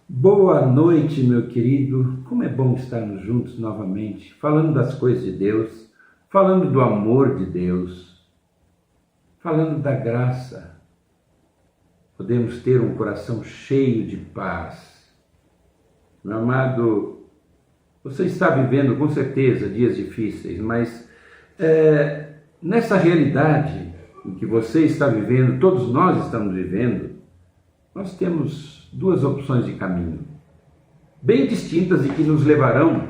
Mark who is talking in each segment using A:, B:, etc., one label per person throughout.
A: Boa noite, meu querido. Como é bom estarmos juntos novamente, falando das coisas de Deus, falando do amor de Deus, falando da graça. Podemos ter um coração cheio de paz. Meu amado, você está vivendo com certeza dias difíceis, mas nessa realidade em que você está vivendo, todos nós estamos vivendo, nós temos duas opções de caminho, bem distintas e que nos levarão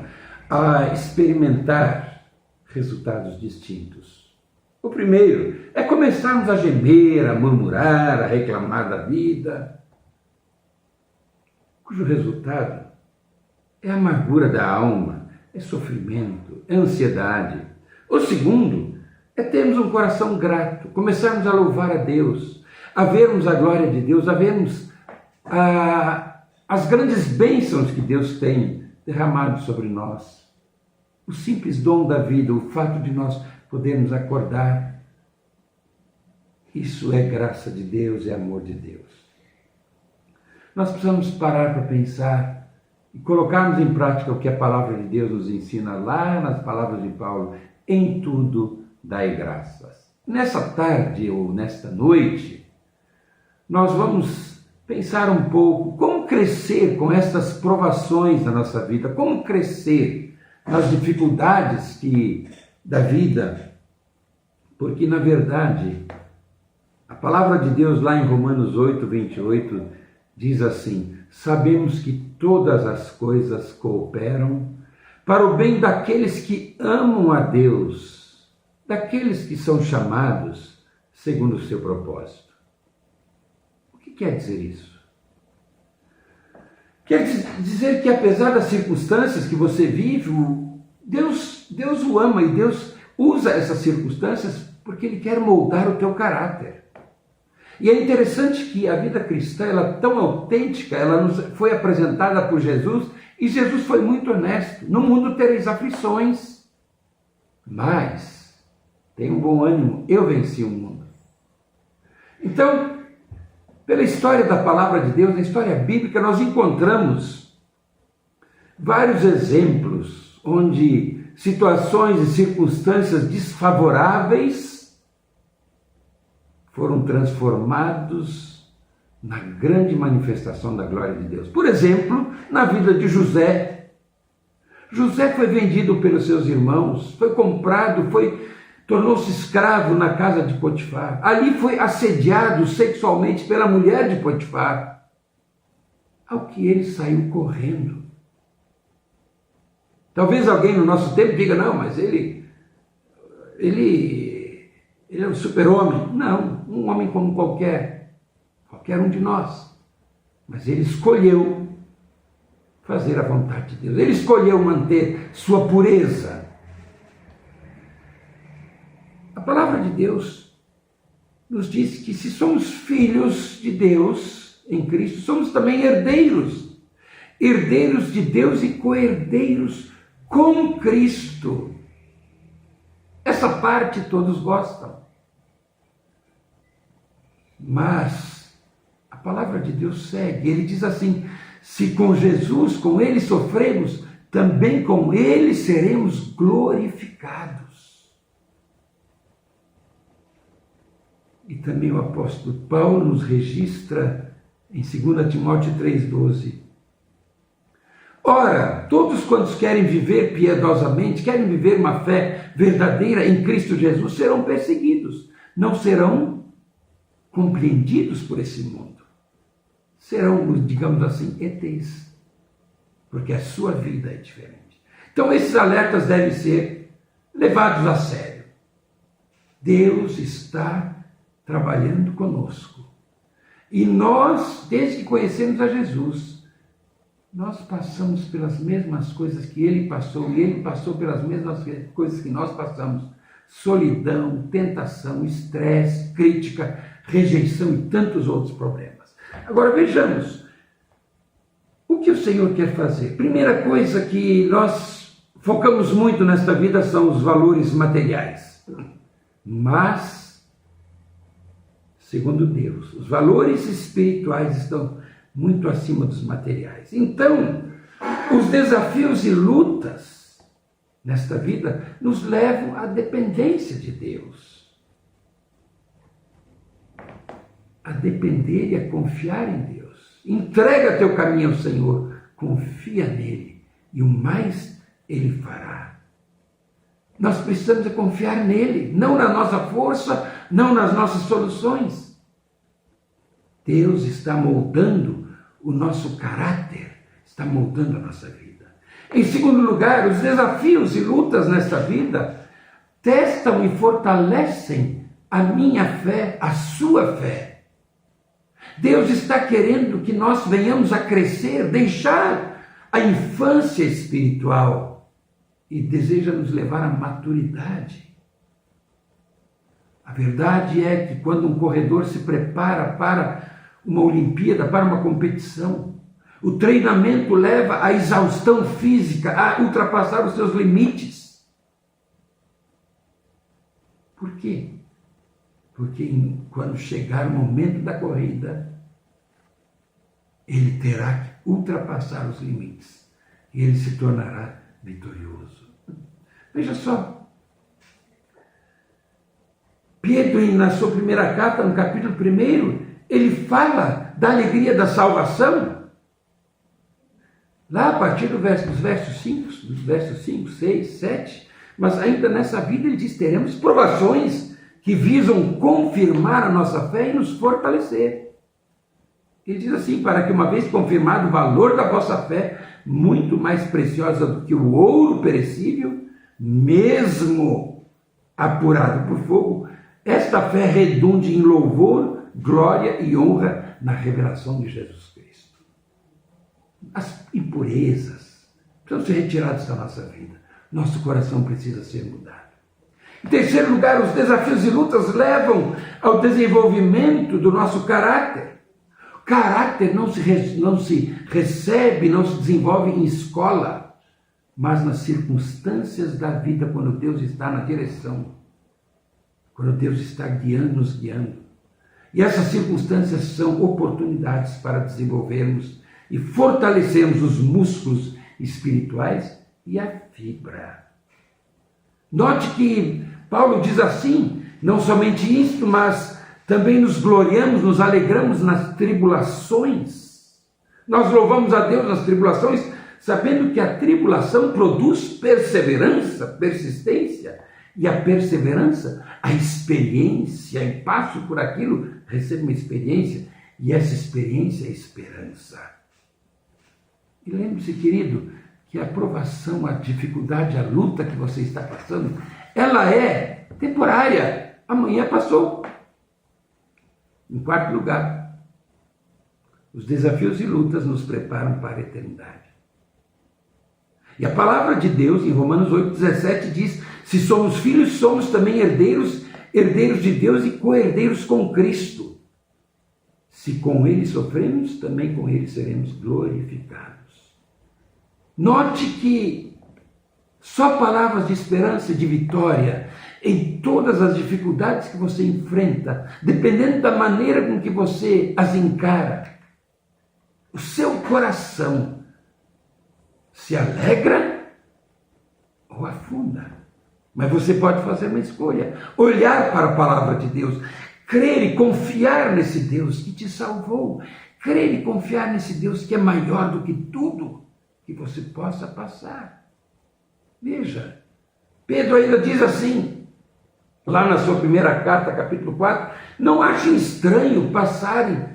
A: a experimentar resultados distintos. O primeiro é começarmos a gemer, a murmurar, a reclamar da vida, cujo resultado é a amargura da alma, é sofrimento, é ansiedade. O segundo é termos um coração grato, começarmos a louvar a Deus, a vermos a glória de Deus, a vermos as grandes bênçãos que Deus tem derramado sobre nós. O simples dom da vida, o fato de nós podermos acordar, isso é graça de Deus, é amor de Deus. Nós precisamos parar para pensar e colocarmos em prática o que a palavra de Deus nos ensina lá nas palavras de Paulo: em tudo dai graças. Nessa tarde ou nesta noite, nós vamos pensar um pouco como crescer com estas provações da nossa vida, como crescer nas dificuldades da vida, porque na verdade a palavra de Deus lá em Romanos 8, 28 diz assim: sabemos que todas as coisas cooperam para o bem daqueles que amam a Deus, daqueles que são chamados segundo o seu propósito. O que quer dizer isso? Quer dizer que apesar das circunstâncias que você vive, Deus o ama e Deus usa essas circunstâncias porque Ele quer moldar o teu caráter. E é interessante que a vida cristã, ela é tão autêntica, ela nos foi apresentada por Jesus, e Jesus foi muito honesto. No mundo tereis aflições, mas tenha um bom ânimo, eu venci o mundo. Então, pela história da palavra de Deus, na história bíblica, nós encontramos vários exemplos onde situações e circunstâncias desfavoráveis foram transformados na grande manifestação da glória de Deus. Por exemplo, na vida de José. José foi vendido pelos seus irmãos, foi comprado, tornou-se escravo na casa de Potifar. Ali foi assediado sexualmente pela mulher de Potifar, ao que ele saiu correndo. Talvez alguém no nosso tempo diga: não, mas ele é um super-homem. Não, um homem como qualquer um de nós. Mas ele escolheu fazer a vontade de Deus. Ele escolheu manter sua pureza. A palavra de Deus nos diz que se somos filhos de Deus em Cristo, somos também herdeiros. Herdeiros de Deus e co-herdeiros com Cristo. Essa parte todos gostam. Mas a palavra de Deus segue. Ele diz assim: se com Jesus, com Ele sofremos, também com Ele seremos glorificados. E também o apóstolo Paulo nos registra em 2 Timóteo 3,12. Ora, todos quantos querem viver piedosamente, querem viver uma fé verdadeira em Cristo Jesus, serão perseguidos, não serão compreendidos por esse mundo. Serão, digamos assim, ETs, porque a sua vida é diferente. Então esses alertas devem ser levados a sério. Deus está trabalhando conosco. E nós, desde que conhecemos a Jesus, nós passamos pelas mesmas coisas que Ele passou, e Ele passou pelas mesmas coisas que nós passamos. Solidão, tentação, estresse, crítica, rejeição e tantos outros problemas. Agora vejamos, o que o Senhor quer fazer? Primeira coisa que nós focamos muito nesta vida são os valores materiais. Mas, segundo Deus, os valores espirituais estão muito acima dos materiais. Então, os desafios e lutas nesta vida nos levam à dependência de Deus. A depender e a confiar em Deus. Entrega teu caminho ao Senhor, confia nele e o mais ele fará. Nós precisamos de confiar nele, não na nossa força, não nas nossas soluções. Deus está moldando o nosso caráter, está moldando a nossa vida. Em segundo lugar, os desafios e lutas nesta vida testam e fortalecem a minha fé, a sua fé. Deus está querendo que nós venhamos a crescer, deixar a infância espiritual e deseja nos levar à maturidade. A verdade é que quando um corredor se prepara para uma Olimpíada, para uma competição, o treinamento leva à exaustão física, a ultrapassar os seus limites. Por quê? Porque quando chegar o momento da corrida, ele terá que ultrapassar os limites e ele se tornará vitorioso. Veja só, Pedro, na sua primeira carta, no capítulo 1, ele fala da alegria da salvação. Lá a partir dos versos 5, 6, 7, mas ainda nessa vida ele diz, teremos provações que visam confirmar a nossa fé e nos fortalecer. Ele diz assim, para que uma vez confirmado o valor da vossa fé, muito mais preciosa do que o ouro perecível, mesmo apurado por fogo, esta fé redunde em louvor, glória e honra na revelação de Jesus Cristo. As impurezas precisam ser retiradas da nossa vida. Nosso coração precisa ser mudado. Em terceiro lugar, os desafios e lutas levam ao desenvolvimento do nosso caráter. O caráter não se recebe, não se desenvolve em escola, mas nas circunstâncias da vida, quando Deus está na direção, quando Deus está nos guiando. E essas circunstâncias são oportunidades para desenvolvermos e fortalecermos os músculos espirituais e a fibra. Note que Paulo diz assim, não somente isto, mas também nos gloriamos, nos alegramos nas tribulações. Nós louvamos a Deus nas tribulações, sabendo que a tribulação produz perseverança, persistência, e a perseverança, a experiência, e passo por aquilo, recebe uma experiência, e essa experiência é esperança. E lembre-se, querido, que a provação, a dificuldade, a luta que você está passando, ela é temporária. Amanhã passou. Em quarto lugar, os desafios e lutas nos preparam para a eternidade. E a palavra de Deus, em Romanos 8,17, diz, se somos filhos, somos também herdeiros, herdeiros de Deus e co-herdeiros com Cristo. Se com Ele sofremos, também com Ele seremos glorificados. Note que só palavras de esperança e de vitória em todas as dificuldades que você enfrenta, dependendo da maneira com que você as encara, o seu coração se alegra ou afunda. Mas você pode fazer uma escolha, olhar para a palavra de Deus, crer e confiar nesse Deus que te salvou, crer e confiar nesse Deus que é maior do que tudo que você possa passar. Veja, Pedro ainda diz assim, lá na sua primeira carta, capítulo 4, não achem estranho passarem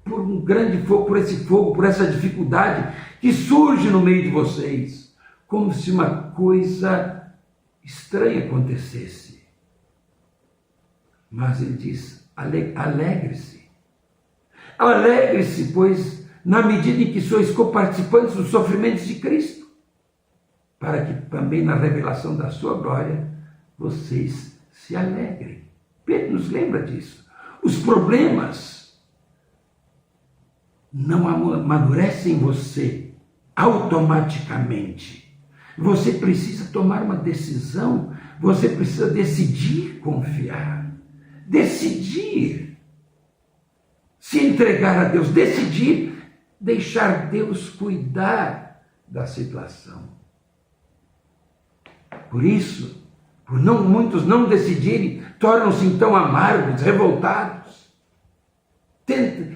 A: por um grande fogo, por esse fogo, por essa dificuldade que surge no meio de vocês, como se uma coisa estranha acontecesse. Mas ele diz, alegre-se. Alegre-se, pois, na medida em que sois coparticipantes dos sofrimentos de Cristo, para que também na revelação da sua glória vocês se alegrem. Pedro nos lembra disso. Os problemas não amadurecem você automaticamente. Você precisa tomar uma decisão, você precisa decidir confiar, decidir se entregar a Deus, decidir deixar Deus cuidar da situação. Por isso, muitos não decidirem, tornam-se então amargos, revoltados,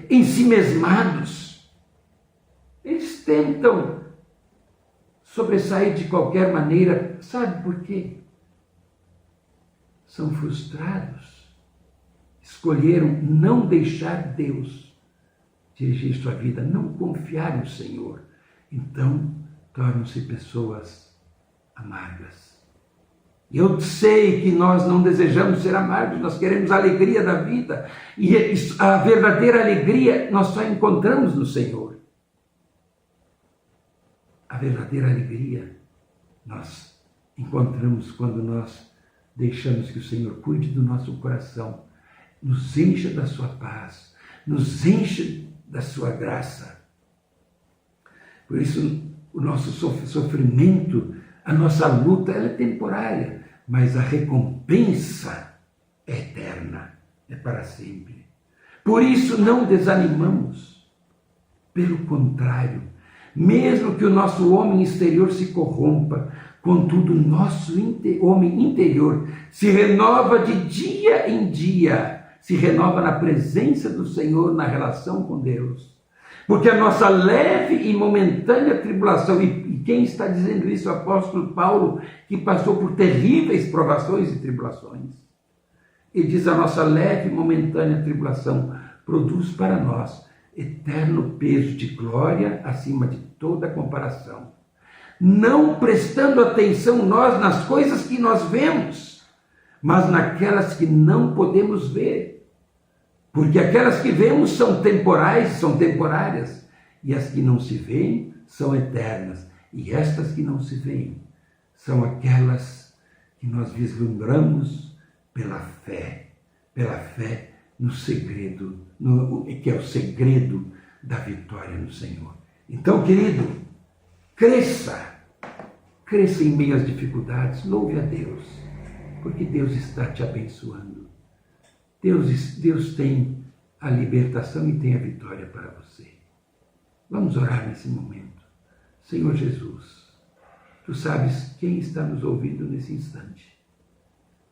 A: ensimesmados. Eles tentam sobressair de qualquer maneira. Sabe por quê? São frustrados. Escolheram não deixar Deus dirigir sua vida, não confiar no Senhor. Então, tornam-se pessoas amargas. Eu sei que nós não desejamos ser amargos, nós queremos a alegria da vida. E a verdadeira alegria nós só encontramos no Senhor. A verdadeira alegria nós encontramos quando nós deixamos que o Senhor cuide do nosso coração, nos encha da sua paz, nos enche da sua graça. Por isso, o nosso sofrimento, a nossa luta, ela é temporária, mas a recompensa é eterna, é para sempre. Por isso, não desanimamos. Pelo contrário, mesmo que o nosso homem exterior se corrompa, contudo, o nosso homem interior se renova de dia em dia, se renova na presença do Senhor, na relação com Deus. Porque a nossa leve e momentânea tribulação, e quem está dizendo isso? O apóstolo Paulo, que passou por terríveis provações e tribulações. E diz: a nossa leve e momentânea tribulação produz para nós eterno peso de glória acima de toda comparação. Não prestando atenção nós nas coisas que nós vemos, mas naquelas que não podemos ver. Porque aquelas que vemos são temporais, são temporárias, e as que não se veem são eternas. E estas que não se veem são aquelas que nós vislumbramos pela fé no segredo, que é o segredo da vitória no Senhor. Então, querido, cresça em meio às dificuldades, louve a Deus, porque Deus está te abençoando. Deus tem a libertação e tem a vitória para você. Vamos orar nesse momento. Senhor Jesus, Tu sabes quem está nos ouvindo nesse instante.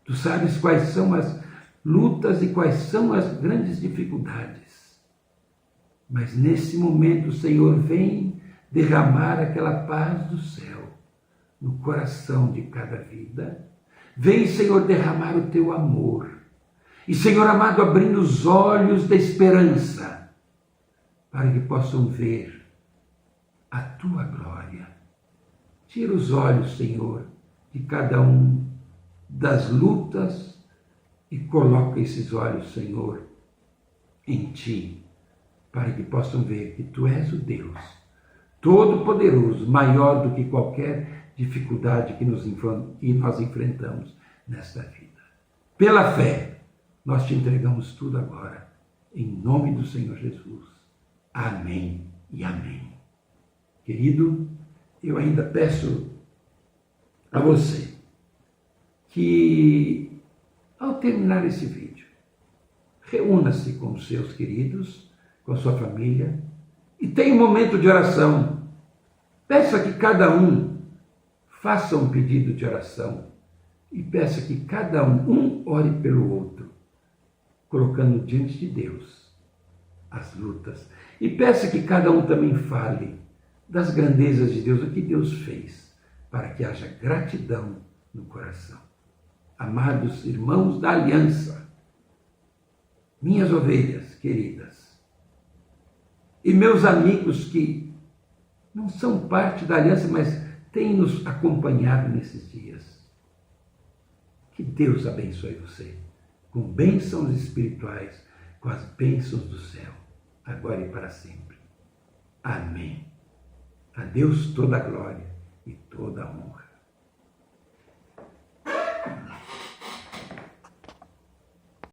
A: Tu sabes quais são as lutas e quais são as grandes dificuldades. Mas nesse momento, Senhor, vem derramar aquela paz do céu no coração de cada vida. Vem, Senhor, derramar o Teu amor. E, Senhor amado, abrindo os olhos da esperança, para que possam ver a Tua glória. Tira os olhos, Senhor, de cada um das lutas e coloca esses olhos, Senhor, em Ti, para que possam ver que Tu és o Deus Todo-Poderoso, maior do que qualquer dificuldade que nós enfrentamos nesta vida. Pela fé, nós Te entregamos tudo agora, em nome do Senhor Jesus. Amém e amém. Querido, eu ainda peço a você que, ao terminar esse vídeo, reúna-se com os seus queridos, com a sua família, e tenha um momento de oração. Peça que cada um faça um pedido de oração e peça que cada um ore pelo outro, colocando diante de Deus as lutas. E peça que cada um também fale das grandezas de Deus, o que Deus fez, para que haja gratidão no coração. Amados irmãos da aliança, minhas ovelhas queridas, e meus amigos que não são parte da aliança, mas têm nos acompanhado nesses dias, que Deus abençoe você com bênçãos espirituais, com as bênçãos do céu, agora e para sempre. Amém. A Deus toda a glória e toda a honra.